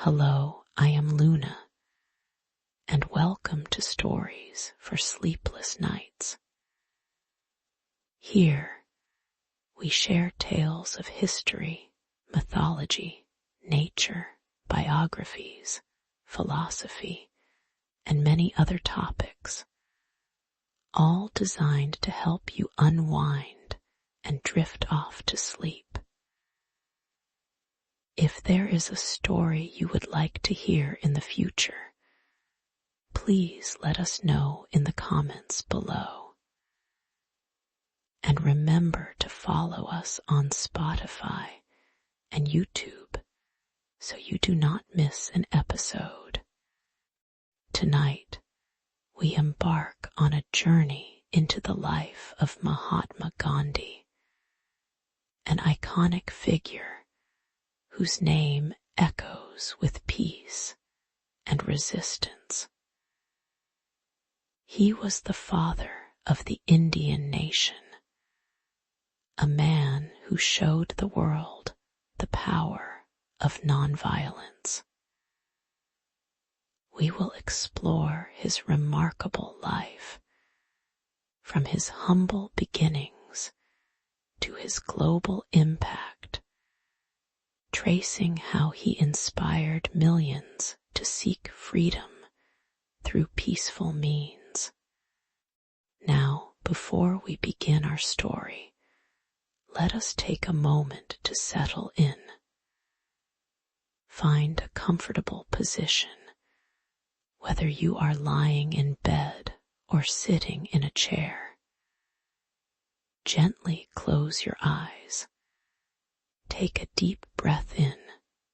Hello, I am Luna, and welcome to Stories for Sleepless Nights. Here, we share tales of history, mythology, nature, biographies, philosophy, and many other topics, all designed to help you unwind and drift off to sleep. If there is a story you would like to hear in the future, please let us know in the comments below. And remember to follow us on Spotify and YouTube so you do not miss an episode. Tonight, we embark on a journey into the life of Mahatma Gandhi, an iconic figure whose name echoes with peace and resistance. He was the father of the Indian nation, a man who showed the world the power of nonviolence. We will explore his remarkable life, from his humble beginnings to his global impact, tracing how he inspired millions to seek freedom through peaceful means. Now, before we begin our story, let us take a moment to settle in. Find a comfortable position, whether you are lying in bed or sitting in a chair. Gently close your eyes. Take a deep breath in,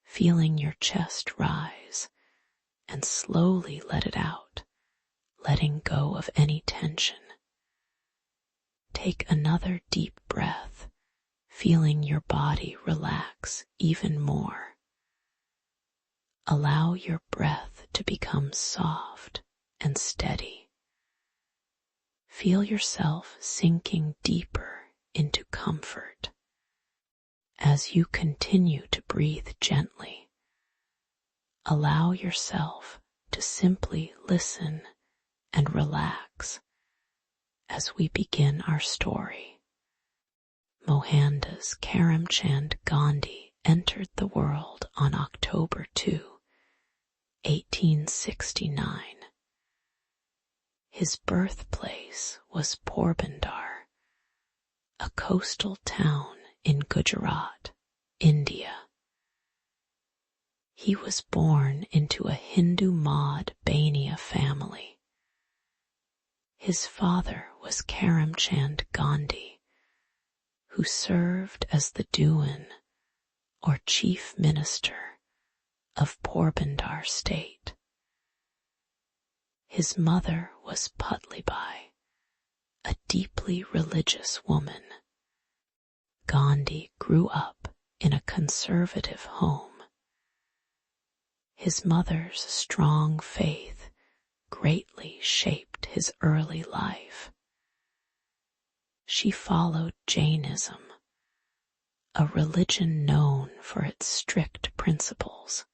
feeling your chest rise, and slowly let it out, letting go of any tension. Take another deep breath, feeling your body relax even more. Allow your breath to become soft and steady. Feel yourself sinking deeper into comfort. As you continue to breathe gently, allow yourself to simply listen and relax as we begin our story. Mohandas Karamchand Gandhi entered the world on October 2, 1869. His birthplace was Porbandar, a coastal town in Gujarat, India. He was born into a Hindu Maud Bania family. His father was Karamchand Gandhi, who served as the Dewan, or chief minister, of Porbandar state. His mother was Putlibai, a deeply religious woman. Gandhi grew up in a conservative home. His mother's strong faith greatly shaped his early life. She followed Jainism, a religion known for its strict principles.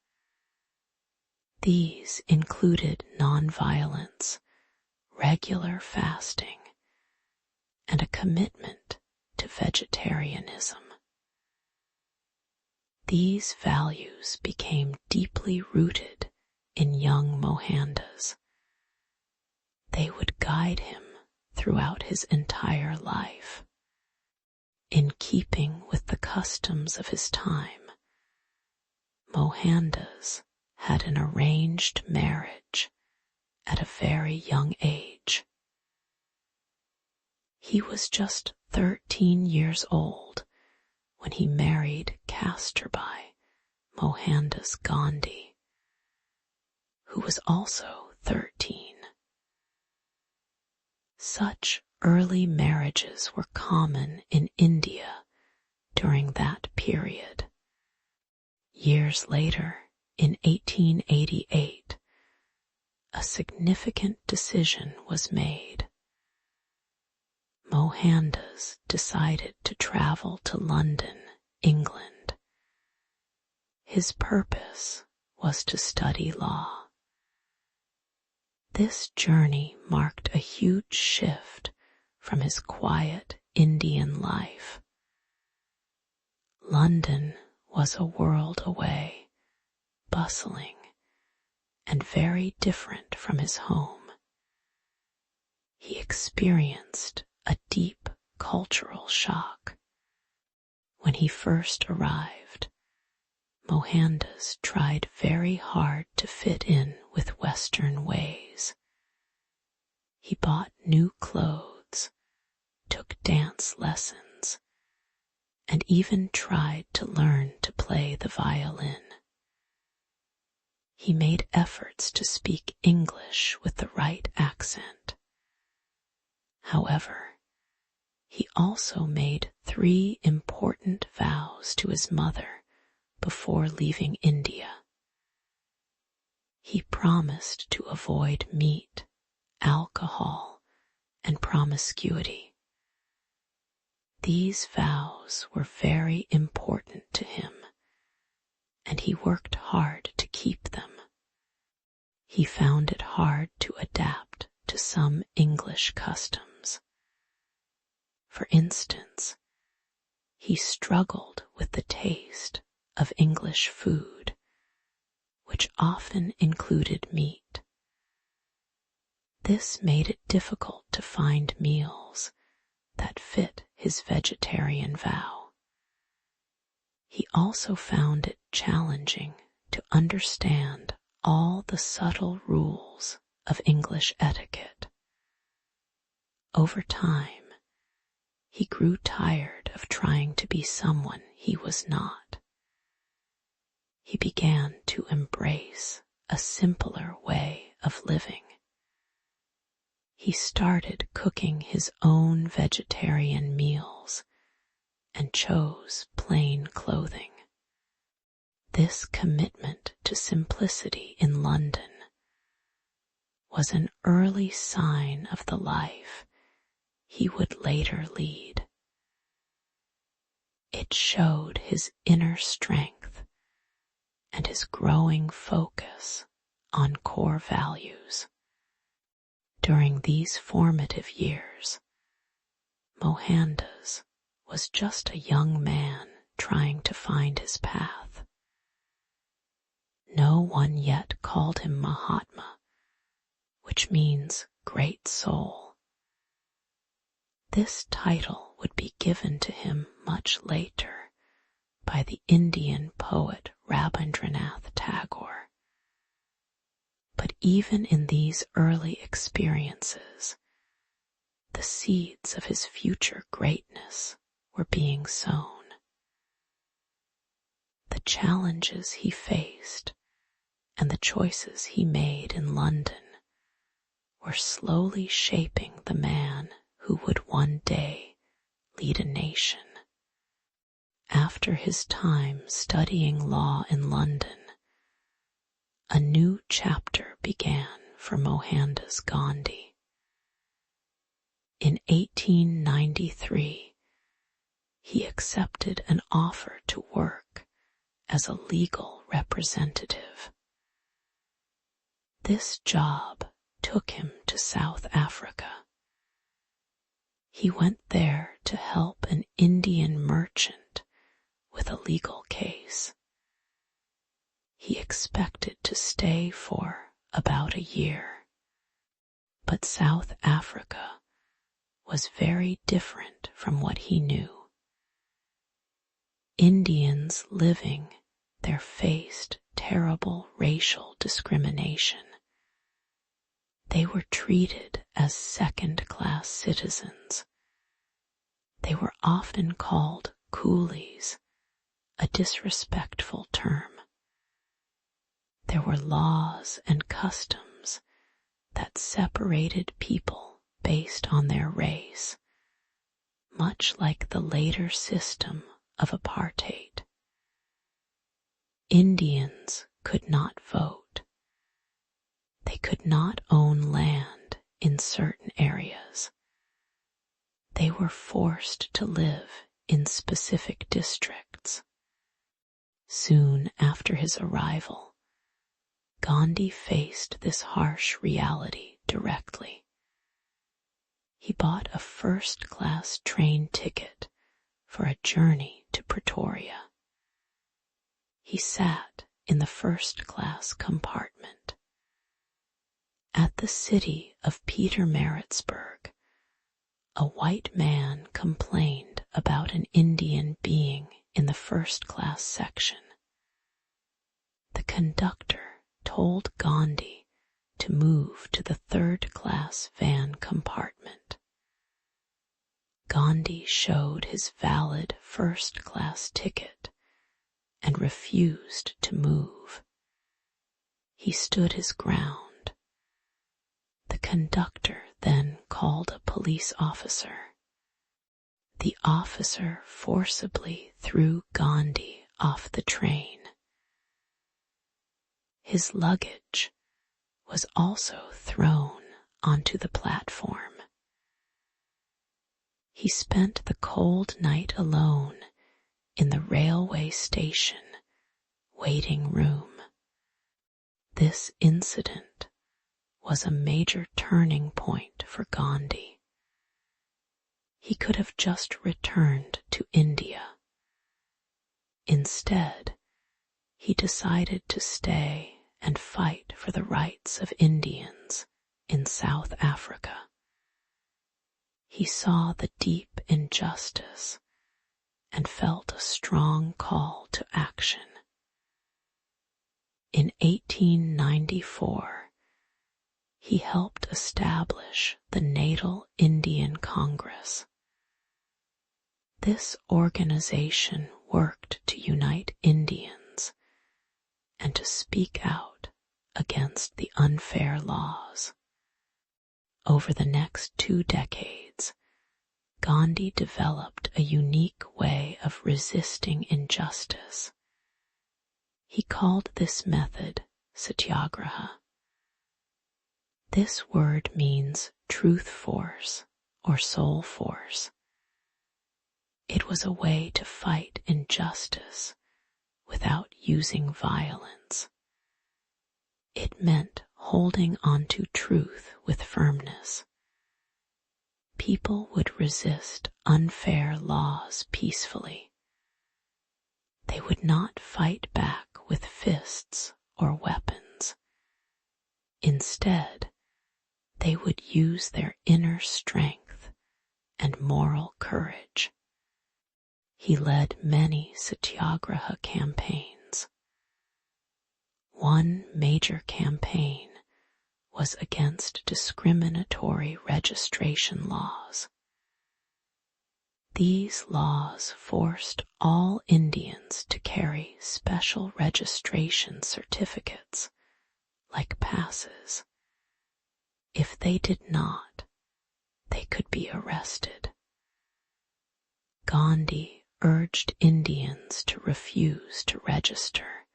These included nonviolence, regular fasting, and a commitment to vegetarianism. These values became deeply rooted in young Mohandas. They would guide him throughout his entire life. In keeping with the customs of his time, Mohandas had an arranged marriage at a very young age. He was just 13 years old when he married Kasturbai Mohandas Gandhi, who was also 13. Such early marriages were common in India during that period. Years later, in 1888, a significant decision was made. Mohandas decided to travel to London, England. His purpose was to study law. This journey marked a huge shift from his quiet Indian life. London was a world away, bustling, and very different from his home. He experienced a deep cultural shock. When he first arrived, Mohandas tried very hard to fit in with Western ways. He bought new clothes, took dance lessons, and even tried to learn to play the violin. He made efforts to speak English with the right accent. However, he also made 3 important vows to his mother before leaving India. He promised to avoid meat, alcohol, and promiscuity. These vows were very important to him, and he worked hard to keep them. He found it hard to adapt to some English customs. For instance, he struggled with the taste of English food, which often included meat. This made it difficult to find meals that fit his vegetarian vow. He also found it challenging to understand all the subtle rules of English etiquette. Over time, he grew tired of trying to be someone he was not. He began to embrace a simpler way of living. He started cooking his own vegetarian meals and chose plain clothing. This commitment to simplicity in London was an early sign of the life he would later lead. It showed his inner strength and his growing focus on core values. During these formative years, Mohandas was just a young man trying to find his path. No one yet called him Mahatma, which means great soul. This title would be given to him much later by the Indian poet Rabindranath Tagore. But even in these early experiences, the seeds of his future greatness were being sown. The challenges he faced and the choices he made in London were slowly shaping the man who would one day lead a nation. After his time studying law in London, a new chapter began for Mohandas Gandhi. In 1893, he accepted an offer to work as a legal representative. This job took him to South Africa. He went there to help an Indian merchant with a legal case. He expected to stay for about a year, but South Africa was very different from what he knew. Indians living there faced terrible racial discrimination. They were treated as second-class citizens. They were often called coolies, a disrespectful term. There were laws and customs that separated people based on their race, much like the later system of apartheid. Indians could not vote. They could not own land in certain areas. They were forced to live in specific districts. Soon after his arrival, Gandhi faced this harsh reality directly. He bought a first-class train ticket for a journey to Pretoria. He sat in the first-class compartment. At the city of Pietermaritzburg, a white man complained about an Indian being in the first-class section. The conductor told Gandhi to move to the third-class van compartment. Gandhi showed his valid first-class ticket and refused to move. He stood his ground. The conductor then called a police officer. The officer forcibly threw Gandhi off the train. His luggage was also thrown onto the platform. He spent the cold night alone in the railway station waiting room. This incident was a major turning point for Gandhi. He could have just returned to India. Instead, he decided to stay and fight for the rights of Indians in South Africa. He saw the deep injustice and felt a strong call to action. In 1894, he helped establish the Natal Indian Congress. This organization worked to unite Indians and to speak out against the unfair laws. Over the next 2 decades, Gandhi developed a unique way of resisting injustice. He called this method Satyagraha. This word means truth force or soul force. It was a way to fight injustice without using violence. It meant holding onto truth with firmness. People would resist unfair laws peacefully. They would not fight back with fists or weapons. Instead, they would use their inner strength and moral courage. He led many Satyagraha campaigns. One major campaign was against discriminatory registration laws. These laws forced all Indians to carry special registration certificates, like passes. If they did not, they could be arrested. Gandhi urged Indians to refuse to register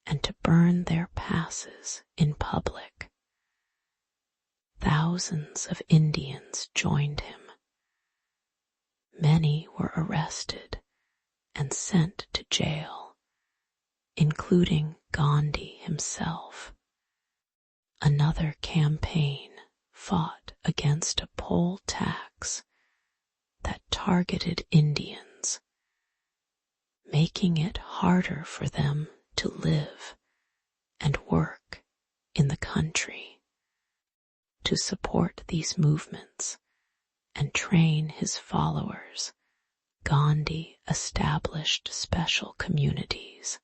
and to burn their passes in public. Thousands of Indians joined him. Many were arrested and sent to jail, including Gandhi himself. Another campaign fought against a poll tax that targeted Indians, making it harder for them to live and work in the country. To support these movements and train his followers, Gandhi established special communities.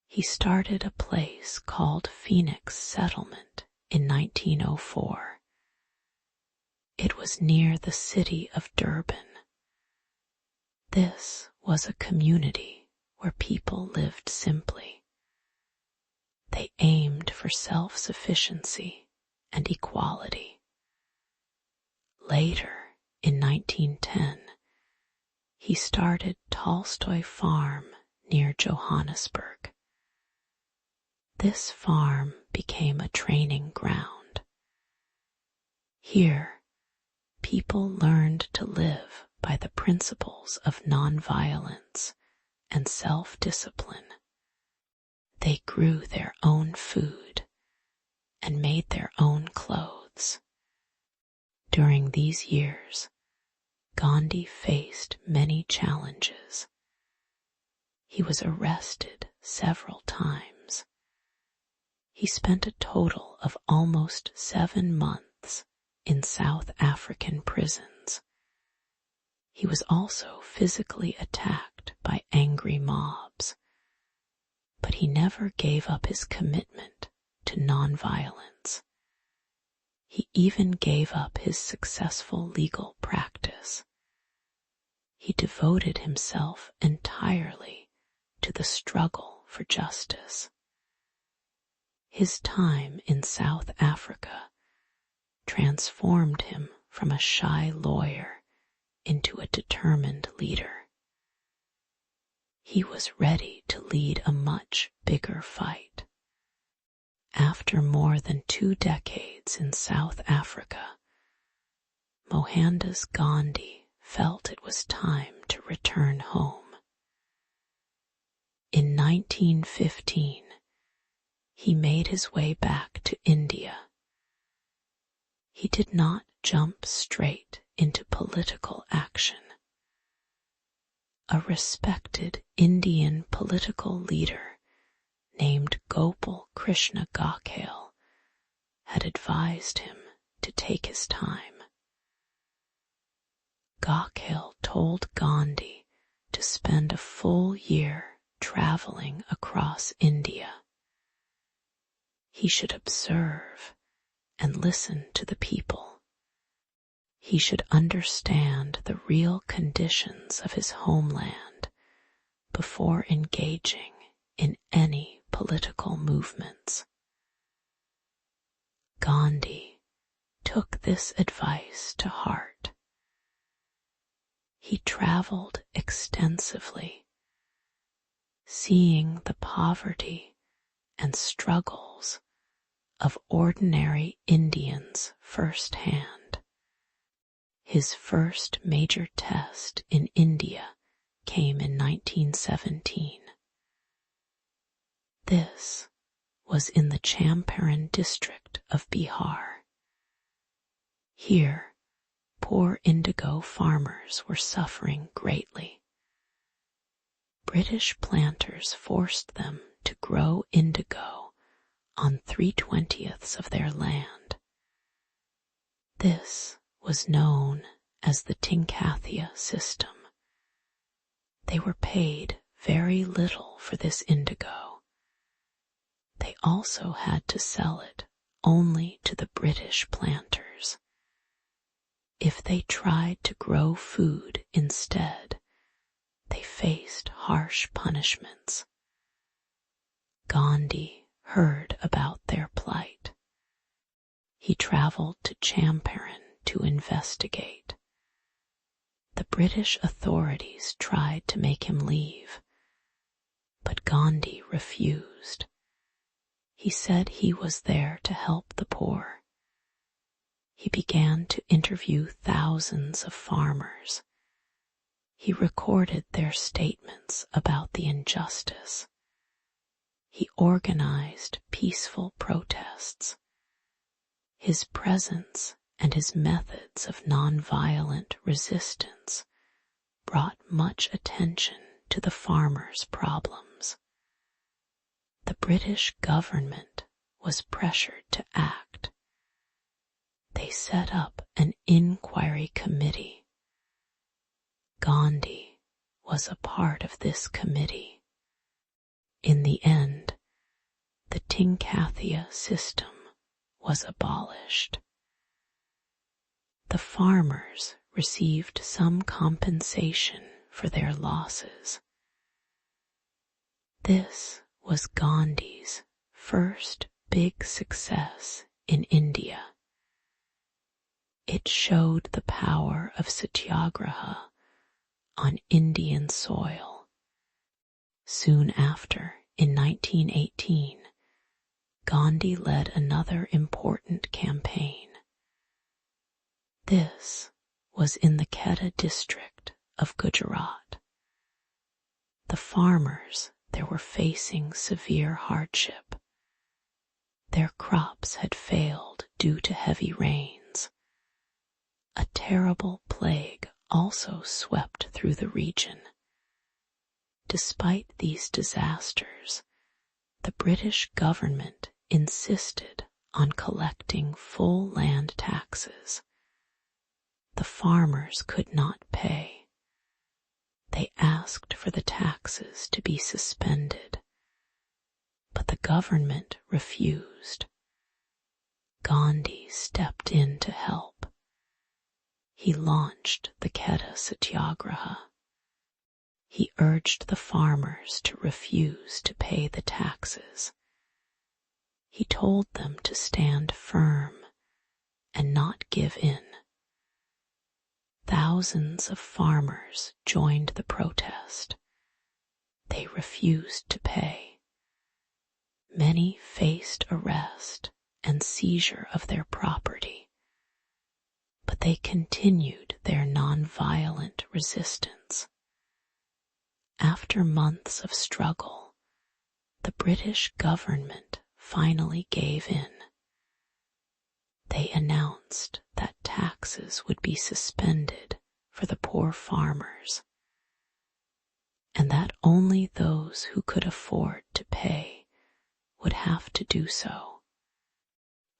He started a place called Phoenix Settlement in 1904. It was near the city of Durban. This was a community where people lived simply. They aimed for self-sufficiency and equality. Later, in 1910, he started Tolstoy Farm near Johannesburg. This farm became a training ground. Here, people learned to live by the principles of nonviolence and self-discipline. They grew their own food and made their own clothes. During these years, Gandhi faced many challenges. He was arrested several times. He spent a total of almost 7 months in South African prisons. He was also physically attacked by angry mobs, but he never gave up his commitment to nonviolence. He even gave up his successful legal practice. He devoted himself entirely to the struggle for justice. His time in South Africa transformed him from a shy lawyer into a determined leader. He was ready to lead a much bigger fight. After more than 2 decades in South Africa, Mohandas Gandhi felt it was time to return home. In 1915, he made his way back to India. He did not jump straight into political action. A respected Indian political leader named Gopal Krishna Gokhale had advised him to take his time. Gokhale told Gandhi to spend a full year traveling across India. He should observe and listen to the people. He should understand the real conditions of his homeland before engaging in any political movements. Gandhi took this advice to heart. He traveled extensively, seeing the poverty and struggles of ordinary Indians firsthand. His first major test in India came in 1917. This was in the Champaran district of Bihar. Here, poor indigo farmers were suffering greatly. British planters forced them to grow indigo on 3/20 of their land. This was known as the Tinkathia system. They were paid very little for this indigo. They also had to sell it only to the British planters. If they tried to grow food instead, they faced harsh punishments. Gandhi heard about their plight. He traveled to Champaran to investigate. The British authorities tried to make him leave, but Gandhi refused. He said he was there to help the poor. He began to interview thousands of farmers. He recorded their statements about the injustice. He organized peaceful protests. His presence and his methods of nonviolent resistance brought much attention to the farmers' problems. The British government was pressured to act. They set up an inquiry committee. Gandhi was a part of this committee. In the end, the Tinkathia system was abolished. The farmers received some compensation for their losses. This was Gandhi's first big success in India. It showed the power of Satyagraha on Indian soil. Soon after, in 1918, Gandhi led another important campaign. This was in the Kheda district of Gujarat. The farmers there were facing severe hardship. Their crops had failed due to heavy rains. A terrible plague also swept through the region. Despite these disasters, the British government insisted on collecting full land taxes. The farmers could not pay. They asked for the taxes to be suspended, but the government refused. Gandhi stepped in to help. He launched the Kheda Satyagraha. He urged the farmers to refuse to pay the taxes. He told them to stand firm and not give in. Thousands of farmers joined the protest. They refused to pay. Many faced arrest and seizure of their property, but they continued their nonviolent resistance. After months of struggle, the British government finally gave in. They announced that taxes would be suspended for the poor farmers, and that only those who could afford to pay would have to do so.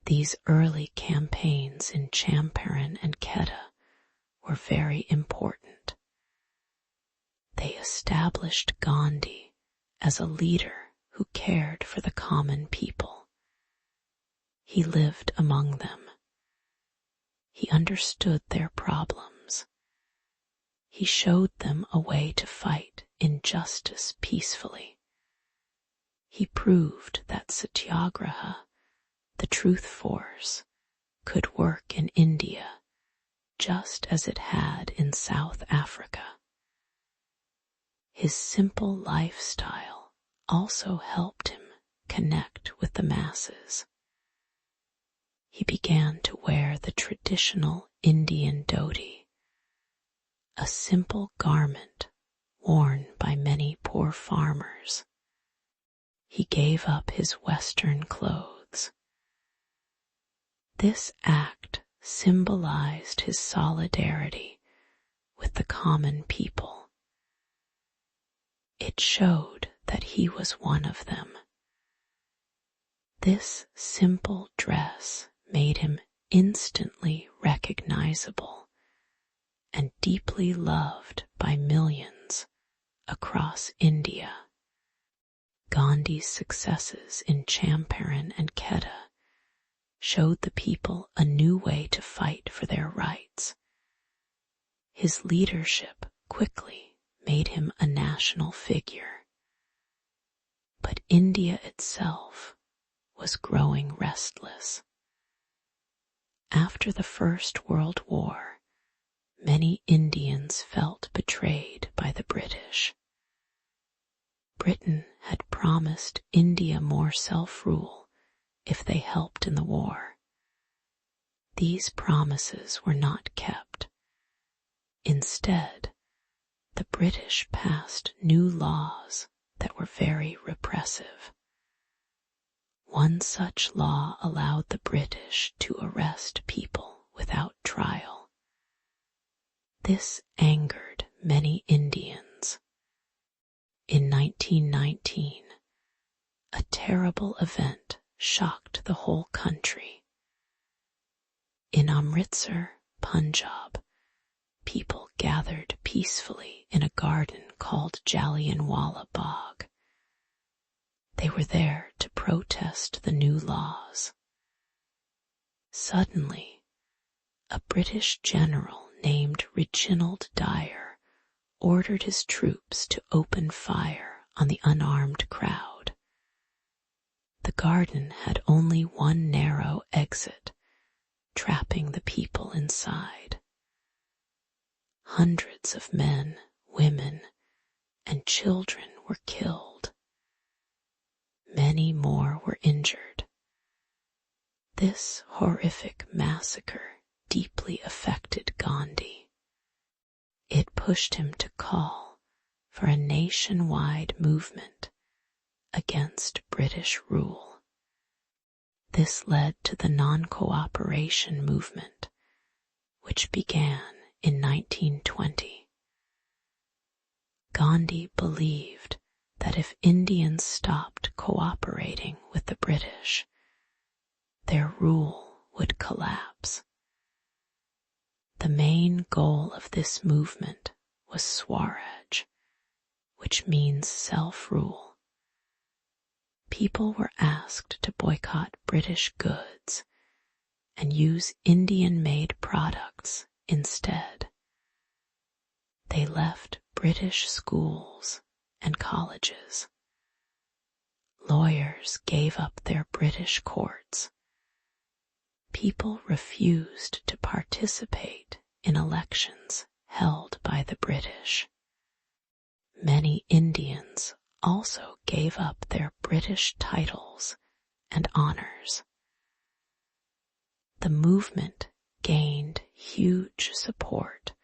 These early campaigns in Champaran and Kheda were very important. They established Gandhi as a leader who cared for the common people. He lived among them. He understood their problems. He showed them a way to fight injustice peacefully. He proved that Satyagraha, the truth force, could work in India just as it had in South Africa. His simple lifestyle also helped him connect with the masses. He began to wear the traditional Indian dhoti, a simple garment worn by many poor farmers. He gave up his Western clothes. This act symbolized his solidarity with the common people. It showed that he was one of them. This simple dress made him instantly recognizable and deeply loved by millions across India. Gandhi's successes in Champaran and Kheda showed the people a new way to fight for their rights. His leadership quickly made him a national figure. But India itself was growing restless. After the First World War, many Indians felt betrayed by the British. Britain had promised India more self-rule if they helped in the war. These promises were not kept. Instead, the British passed new laws that were very repressive. One such law allowed the British to arrest people without trial. This angered many Indians. In 1919, a terrible event shocked the whole country. In Amritsar, Punjab, people gathered peacefully in a garden called Jallianwala Bagh. They were there to protest the new laws. Suddenly, a British general named Reginald Dyer ordered his troops to open fire on the unarmed crowd. The garden had only one narrow exit, trapping the people inside. Hundreds of men, women, and children were killed. Many more were injured. This horrific massacre deeply affected Gandhi. It pushed him to call for a nationwide movement against British rule. This led to the non-cooperation movement, which began in 1920. Gandhi believed that if Indians stopped cooperating with the British, their rule would collapse. The main goal of this movement was Swaraj, which means self-rule. People were asked to boycott British goods and use Indian-made products instead. They left British schools and colleges. Lawyers gave up their British courts. People refused to participate in elections held by the British. Many Indians also gave up their British titles and honors. The movement gained huge support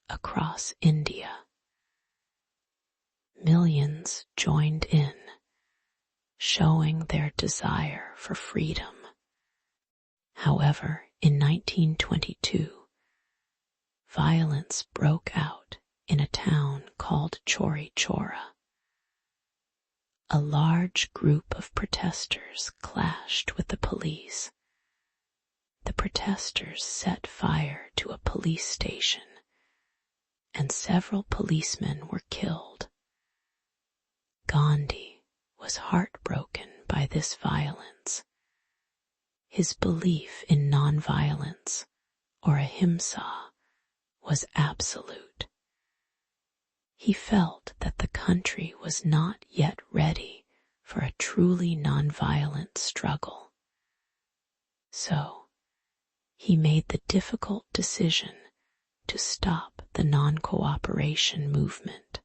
across India. Millions joined in, showing their desire for freedom. However, in 1922, violence broke out in a town called Chauri Chaura. A large group of protesters clashed with the police. The protesters set fire to a police station, and several policemen were killed. Gandhi was heartbroken by this violence. His belief in nonviolence, or ahimsa, was absolute. He felt that the country was not yet ready for a truly nonviolent struggle. So, he made the difficult decision to stop the non-cooperation movement.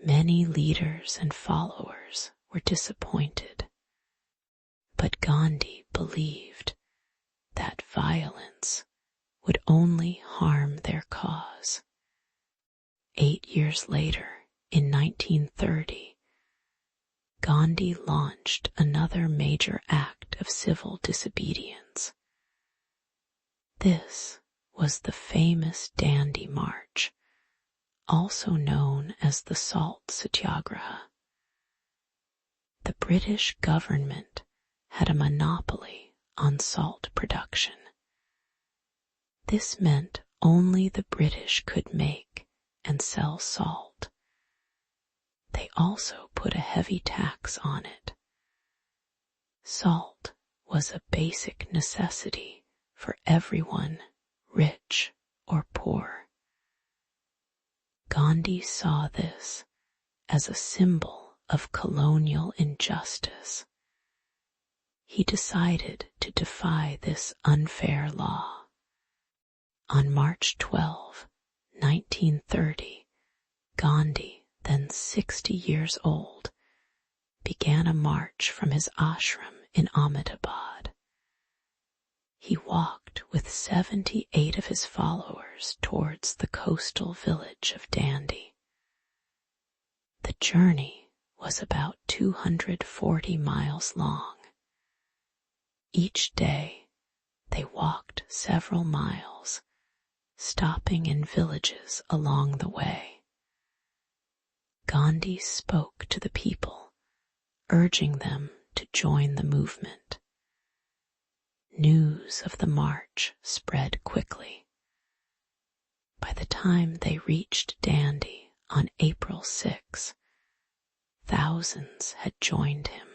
Many leaders and followers were disappointed, but Gandhi believed that violence would only harm their cause. 8 years later, in 1930, Gandhi launched another major act of civil disobedience. This was the famous Dandi March, also known as the Salt Satyagraha. The British government had a monopoly on salt production. This meant only the British could make and sell salt. They also put a heavy tax on it. Salt was a basic necessity for everyone, rich or poor. Gandhi saw this as a symbol of colonial injustice. He decided to defy this unfair law. On March 12, 1930, Gandhi, then 60 years old, began a march from his ashram in Ahmedabad. He walked with 78 of his followers towards the coastal village of Dandi. The journey was about 240 miles long. Each day, they walked several miles, stopping in villages along the way. Gandhi spoke to the people, urging them to join the movement. News of the march spread quickly. By the time they reached Dandi on April 6, thousands had joined him.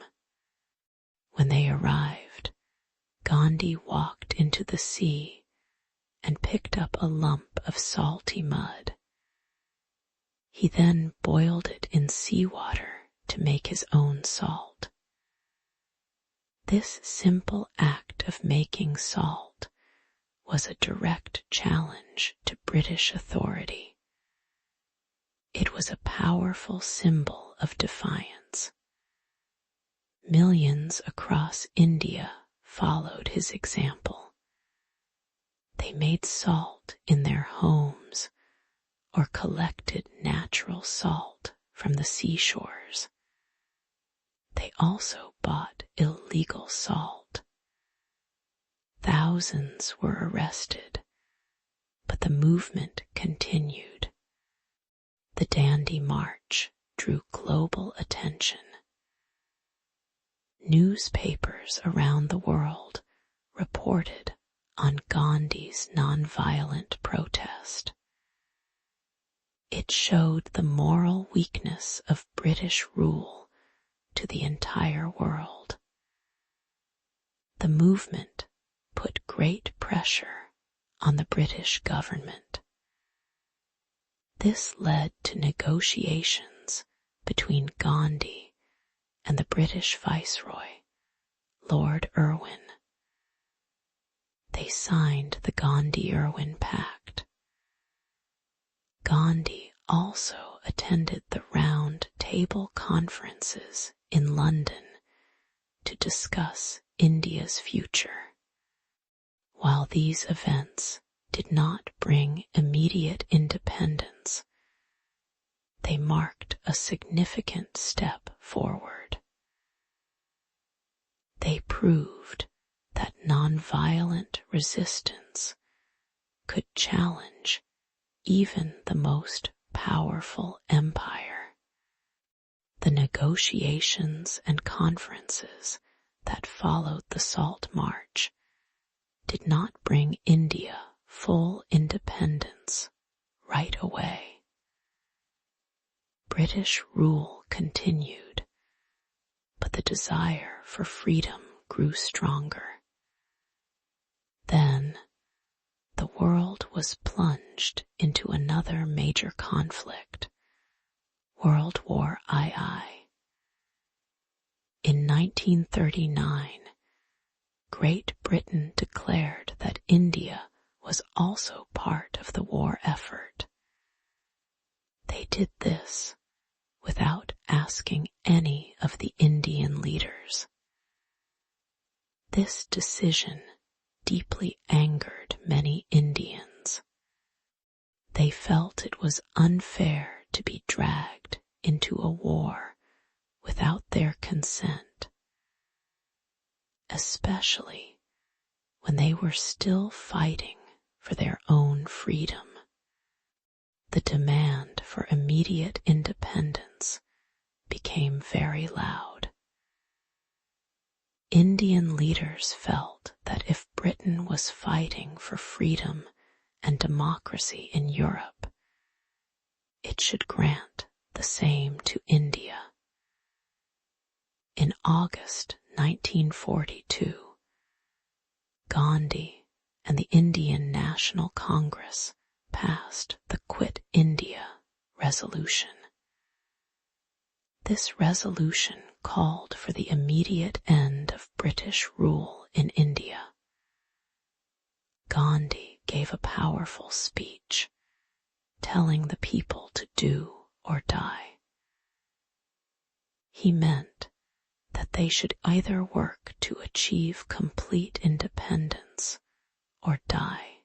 When they arrived, Gandhi walked into the sea and picked up a lump of salty mud. He then boiled it in seawater to make his own salt. This simple act of making salt was a direct challenge to British authority. It was a powerful symbol of defiance. Millions across India followed his example. They made salt in their homes or collected natural salt from the seashores. They also bought illegal salt. Thousands were arrested, but the movement continued. The Dandi March drew global attention. Newspapers around the world reported on Gandhi's nonviolent protest. It showed the moral weakness of British rule to the entire world. The movement put great pressure on the British government. This led to negotiations between Gandhi and the British Viceroy, Lord Irwin. They signed the Gandhi-Irwin Pact. Gandhi also attended the Round Table conferences in London to discuss India's future. While these events did not bring immediate independence, they marked a significant step forward. They proved that nonviolent resistance could challenge even the most powerful empire. The negotiations and conferences that followed the Salt March did not bring India full independence right away. British rule continued, but the desire for freedom grew stronger. Then, the world was plunged into another major conflict, World War II. In 1939, Great Britain declared that India was also part of the war effort. They did this without asking any of the Indian leaders. This decision deeply angered many Indians. They felt it was unfair to be dragged into a war without their consent, especially when they were still fighting for their own freedom. The demand for immediate independence became very loud. Indian leaders felt that if Britain was fighting for freedom and democracy in Europe, it should grant the same to India. In August 1942, Gandhi and the Indian National Congress passed the Quit India resolution. This resolution called for the immediate end of British rule in India. Gandhi gave a powerful speech, telling the people to do or die. He meant that they should either work to achieve complete independence or die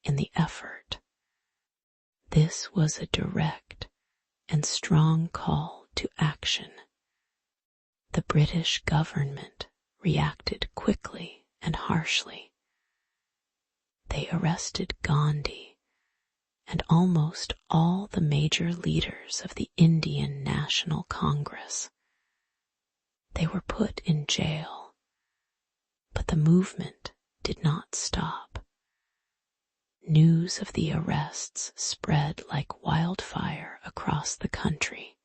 in the effort. This was a direct and strong call to action. The British government reacted quickly and harshly. They arrested Gandhi and almost all the major leaders of the Indian National Congress. They were put in jail, but the movement did not stop. News of the arrests spread like wildfire across the country.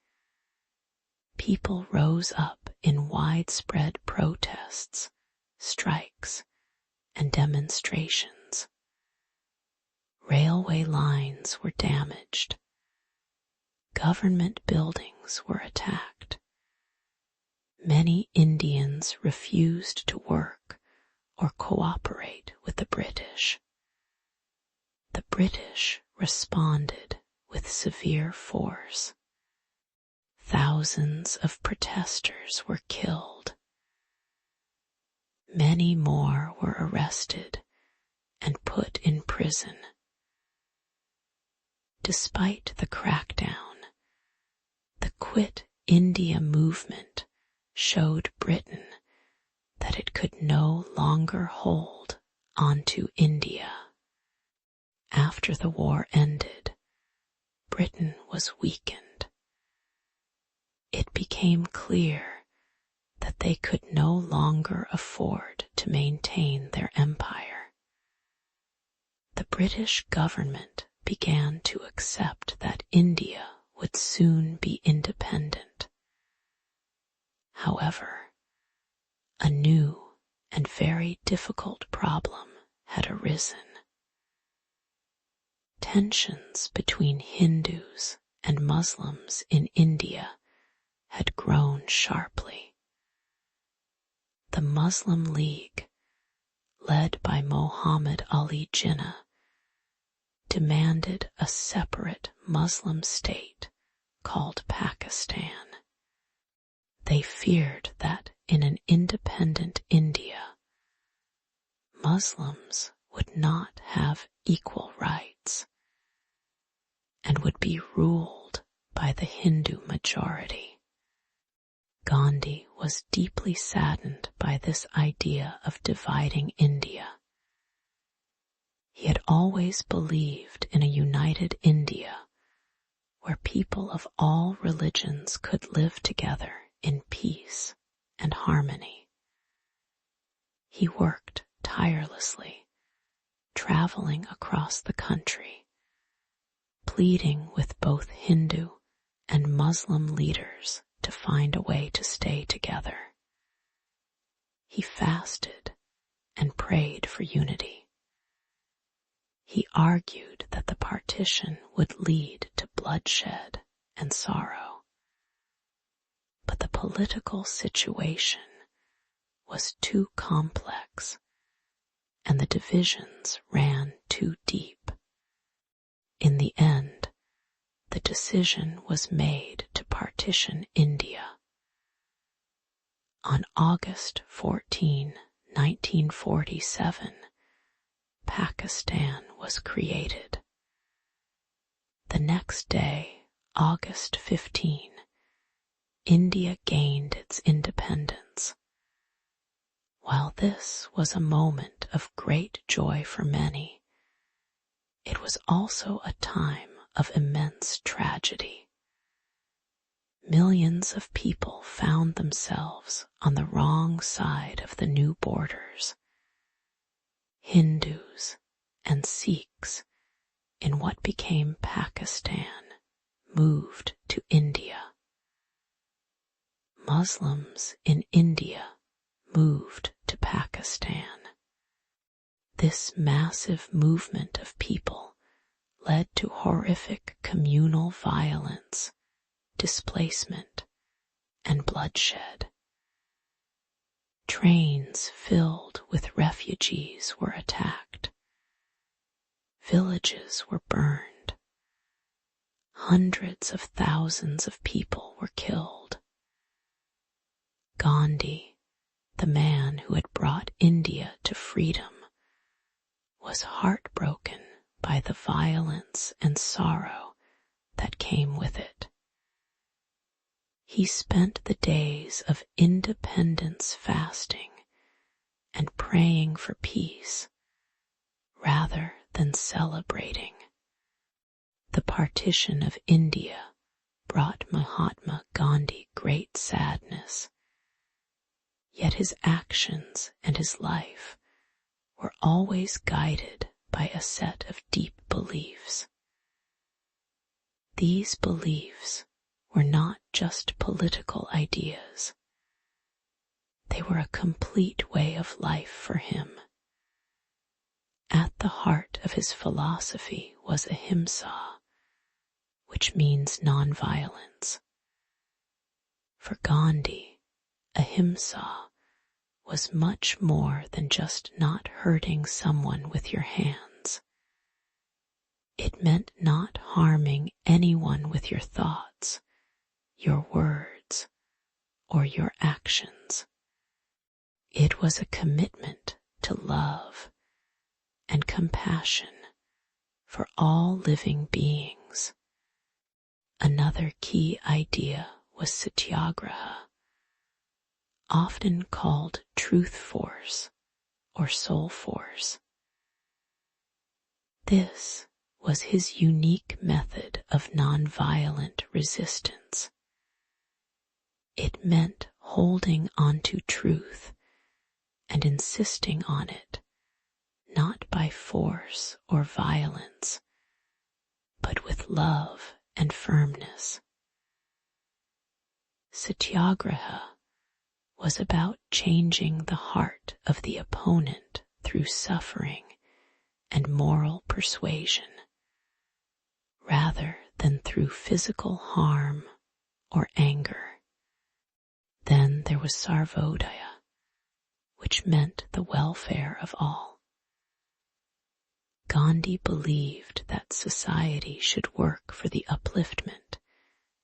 People rose up in widespread protests, strikes, and demonstrations. Railway lines were damaged. Government buildings were attacked. Many Indians refused to work or cooperate with the British. The British responded with severe force. Thousands of protesters were killed. Many more were arrested and put in prison. Despite the crackdown, the Quit India movement showed Britain that it could no longer hold onto India. After the war ended, Britain was weakened. It became clear that they could no longer afford to maintain their empire. The British government began to accept that India would soon be independent. However, a new and very difficult problem had arisen. Tensions between Hindus and Muslims in India had grown sharply. The Muslim League, led by Muhammad Ali Jinnah, demanded a separate Muslim state called Pakistan. They feared that in an independent India, Muslims would not have equal rights and would be ruled by the Hindu majority. Gandhi was deeply saddened by this idea of dividing India. He had always believed in a united India where people of all religions could live together in peace and harmony. He worked tirelessly, traveling across the country, pleading with both Hindu and Muslim leaders to find a way to stay together. He fasted and prayed for unity. He argued that the partition would lead to bloodshed and sorrow. But the political situation was too complex, and the divisions ran too deep. In the end, the decision was made to partition India. On August 14, 1947, Pakistan was created. The next day, August 15, India gained its independence. While this was a moment of great joy for many, it was also a time of immense tragedy. Millions of people found themselves on the wrong side of the new borders. Hindus and Sikhs in what became Pakistan moved to India. Muslims in India moved to Pakistan. This massive movement of people led to horrific communal violence, displacement, and bloodshed. Trains filled with refugees were attacked. Villages were burned. Hundreds of thousands of people were killed. Gandhi, the man who had brought India to freedom, was heartbroken by the violence and sorrow that came with it. He spent the days of independence fasting and praying for peace rather than celebrating. The partition of India brought Mahatma Gandhi great sadness, yet his actions and his life were always guided by a set of deep beliefs. These beliefs were not just political ideas. They were a complete way of life for him. At the heart of his philosophy was Ahimsa, which means nonviolence. For Gandhi, Ahimsa was much more than just not hurting someone with your hands. It meant not harming anyone with your thoughts, your words, or your actions. It was a commitment to love and compassion for all living beings. Another key idea was Satyagraha, often called truth force or soul force. This was his unique method of nonviolent resistance. It meant holding onto truth and insisting on it, not by force or violence, but with love and firmness. Satyagraha was about changing the heart of the opponent through suffering and moral persuasion, rather than through physical harm or anger. Then there was Sarvodaya, which meant the welfare of all. Gandhi believed that society should work for the upliftment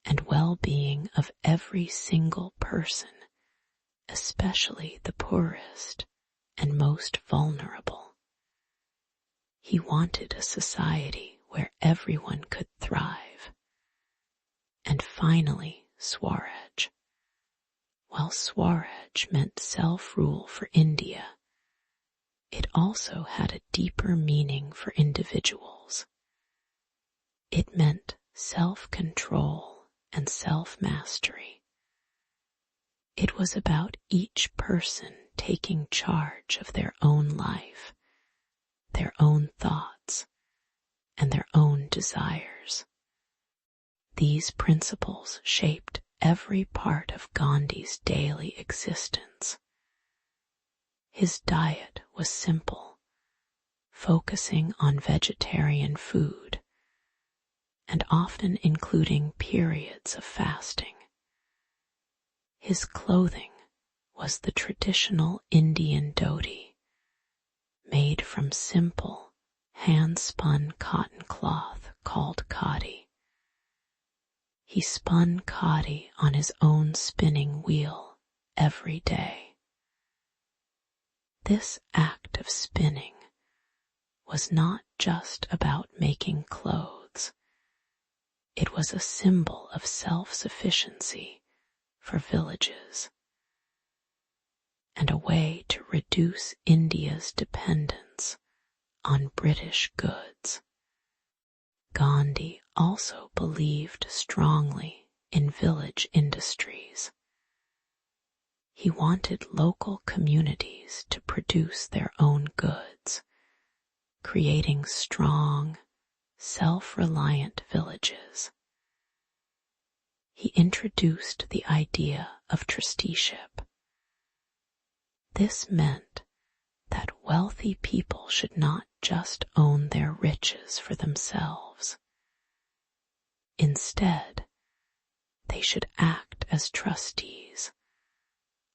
and well-being of every single person, especially the poorest and most vulnerable. He wanted a society where everyone could thrive. And finally, Swaraj. While Swaraj meant self-rule for India, it also had a deeper meaning for individuals. It meant self-control and self-mastery. It was about each person taking charge of their own life, their own thoughts, and their own desires. These principles shaped every part of Gandhi's daily existence. His diet was simple, focusing on vegetarian food, and often including periods of fasting. His clothing was the traditional Indian dhoti, made from simple, hand-spun cotton cloth called khadi. He spun khadi on his own spinning wheel every day. This act of spinning was not just about making clothes. It was a symbol of self-sufficiency for villages, and a way to reduce India's dependence on British goods. Gandhi also believed strongly in village industries. He wanted local communities to produce their own goods, creating strong, self-reliant villages. He introduced the idea of trusteeship. This meant that wealthy people should not just own their riches for themselves. Instead, they should act as trustees,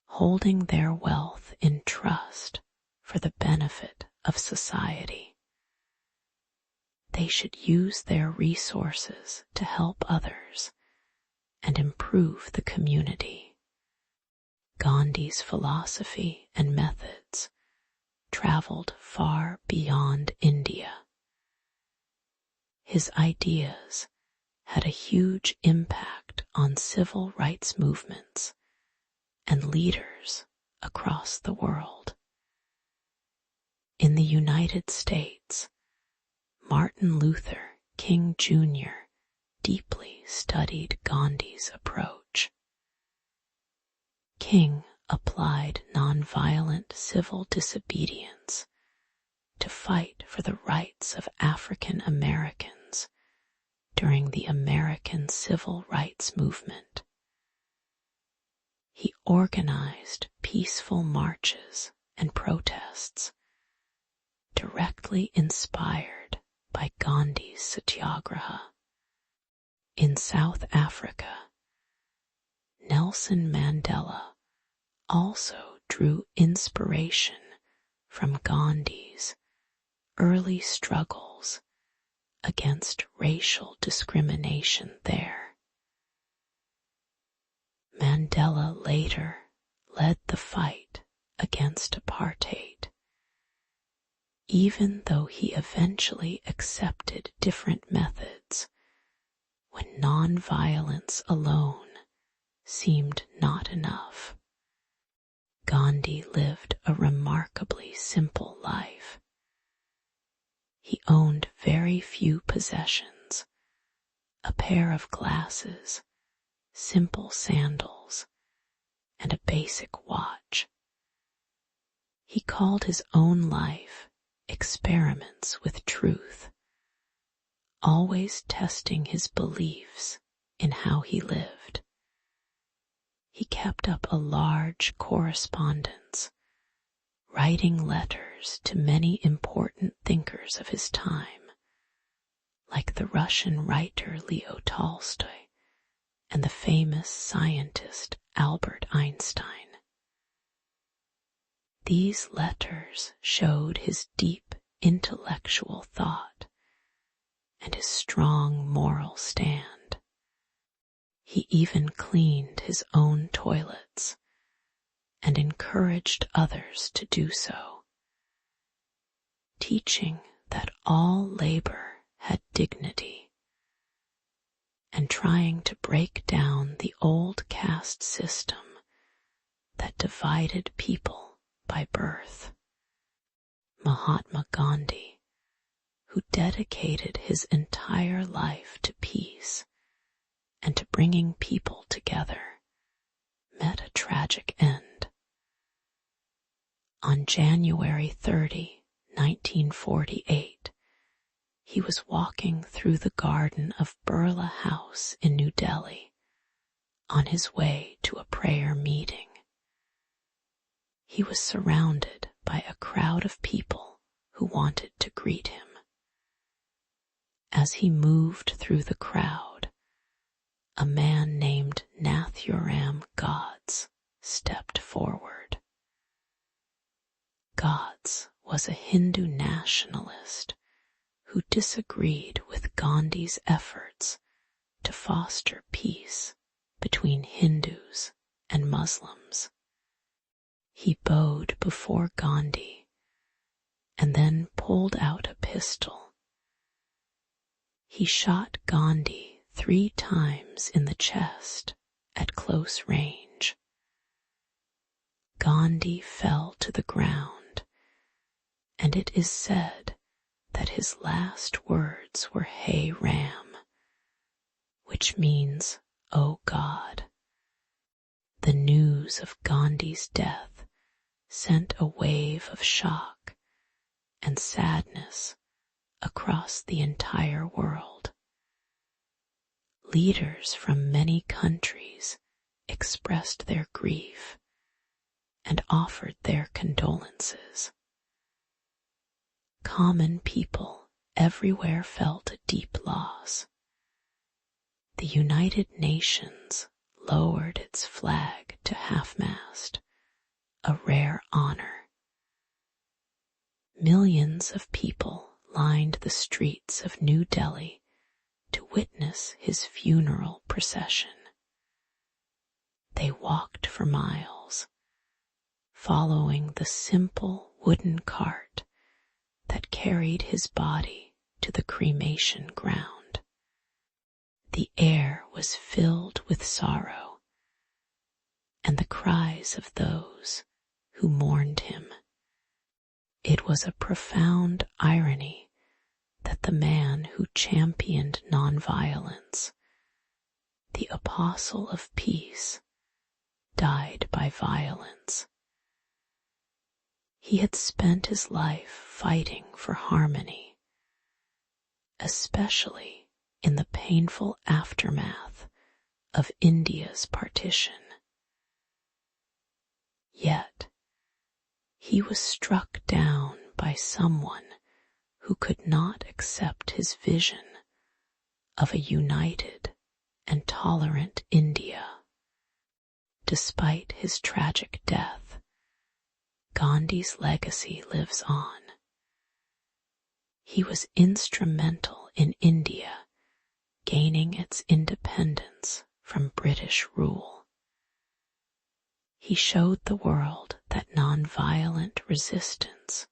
holding their wealth in trust for the benefit of society. They should use their resources to help others and improve the community. Gandhi's philosophy and methods traveled far beyond India. His ideas had a huge impact on civil rights movements and leaders across the world. In the United States, Martin Luther King Jr. deeply studied Gandhi's approach. King applied nonviolent civil disobedience to fight for the rights of African Americans during the American Civil Rights Movement. He organized peaceful marches and protests, directly inspired by Gandhi's Satyagraha. In South Africa, Nelson Mandela also drew inspiration from Gandhi's early struggles against racial discrimination there. Mandela later led the fight against apartheid, even though he eventually accepted different methods when non-violence alone seemed not enough. Gandhi lived a remarkably simple life. He owned very few possessions, a pair of glasses, simple sandals, and a basic watch. He called his own life experiments with truth, always testing his beliefs in how he lived. He kept up a large correspondence, writing letters to many important thinkers of his time, like the Russian writer Leo Tolstoy and the famous scientist Albert Einstein. These letters showed his deep intellectual thought and his strong moral stand. He even cleaned his own toilets and encouraged others to do so, teaching that all labor had dignity and trying to break down the old caste system that divided people by birth. Mahatma Gandhi, who dedicated his entire life to peace and to bringing people together, met a tragic end. On January 30, 1948, he was walking through the garden of Birla House in New Delhi on his way to a prayer meeting. He was surrounded by a crowd of people who wanted to greet him. As he moved through the crowd, a man named Nathuram Godse stepped forward. Godse was a Hindu nationalist who disagreed with Gandhi's efforts to foster peace between Hindus and Muslims. He bowed before Gandhi and then pulled out a pistol. He shot Gandhi 3 times in the chest at close range. Gandhi fell to the ground, and it is said that his last words were "Hey Ram," which means, "O God." The news of Gandhi's death sent a wave of shock and sadness across the entire world. Leaders from many countries expressed their grief and offered their condolences. Common people everywhere felt a deep loss. The United Nations lowered its flag to half-mast, a rare honor. Millions of people lined the streets of New Delhi to witness his funeral procession. They walked for miles, following the simple wooden cart that carried his body to the cremation ground. The air was filled with sorrow and the cries of those who mourned him. It was a profound irony that the man who championed nonviolence, the apostle of peace, died by violence. He had spent his life fighting for harmony, especially in the painful aftermath of India's partition. Yet, he was struck down by someone who could not accept his vision of a united and tolerant India. Despite his tragic death, Gandhi's legacy lives on. He was instrumental in India gaining its independence from British rule. He showed the world that nonviolent resistance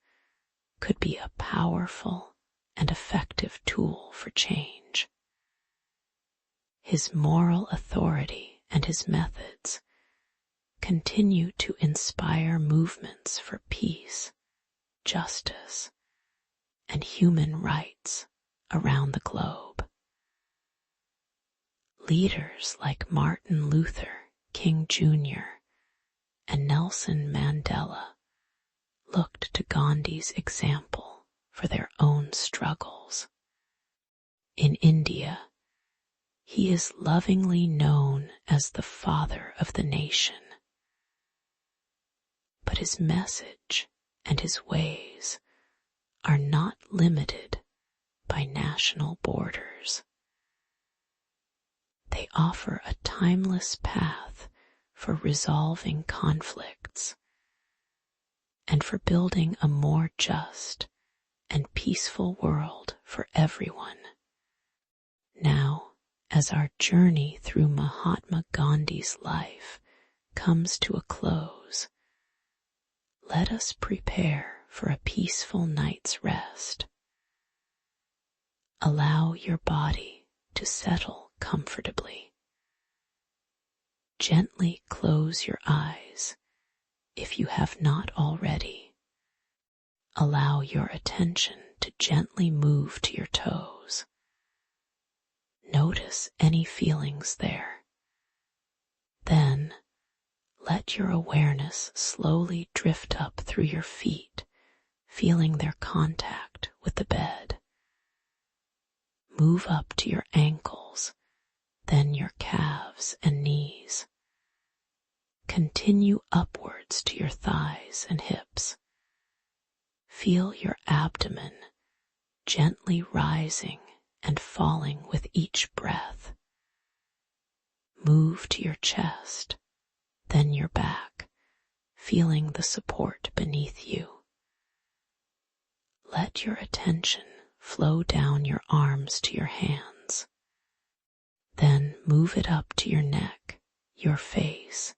could be a powerful and effective tool for change. His moral authority and his methods continue to inspire movements for peace, justice, and human rights around the globe. Leaders like Martin Luther King Jr. and Nelson Mandela looked to Gandhi's example for their own struggles. In India, he is lovingly known as the father of the nation. But his message and his ways are not limited by national borders. They offer a timeless path for resolving conflicts and for building a more just and peaceful world for everyone. Now, as our journey through Mahatma Gandhi's life comes to a close, let us prepare for a peaceful night's rest. Allow your body to settle comfortably. Gently close your eyes if you have not already. Allow your attention to gently move to your toes. Notice any feelings there. Then, let your awareness slowly drift up through your feet, feeling their contact with the bed. Move up to your ankles, then your calves and knees. Continue upwards to your thighs and hips. Feel your abdomen gently rising and falling with each breath. Move to your chest, then your back, feeling the support beneath you. Let your attention flow down your arms to your hands. Then move it up to your neck, your face,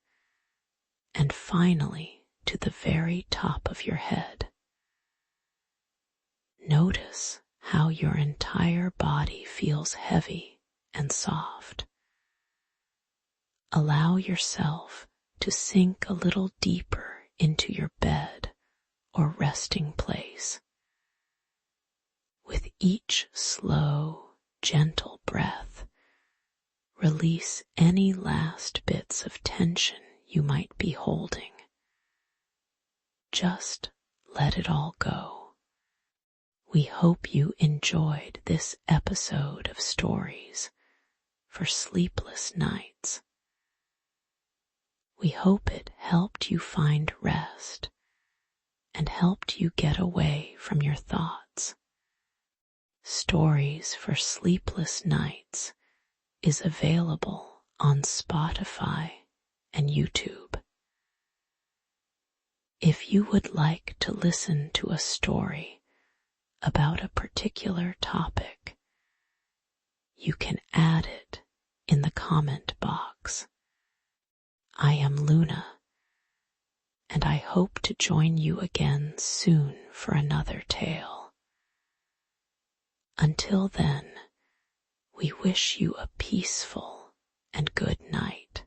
and finally to the very top of your head. Notice how your entire body feels heavy and soft. Allow yourself to sink a little deeper into your bed or resting place. With each slow, gentle breath, release any last bits of tension you might be holding. Just let it all go. We hope you enjoyed this episode of Stories for Sleepless Nights. We hope it helped you find rest and helped you get away from your thoughts. Stories for Sleepless Nights is available on Spotify and YouTube. If you would like to listen to a story about a particular topic, you can add it in the comment box. I am Luna, and I hope to join you again soon for another tale. Until then, we wish you a peaceful and good night.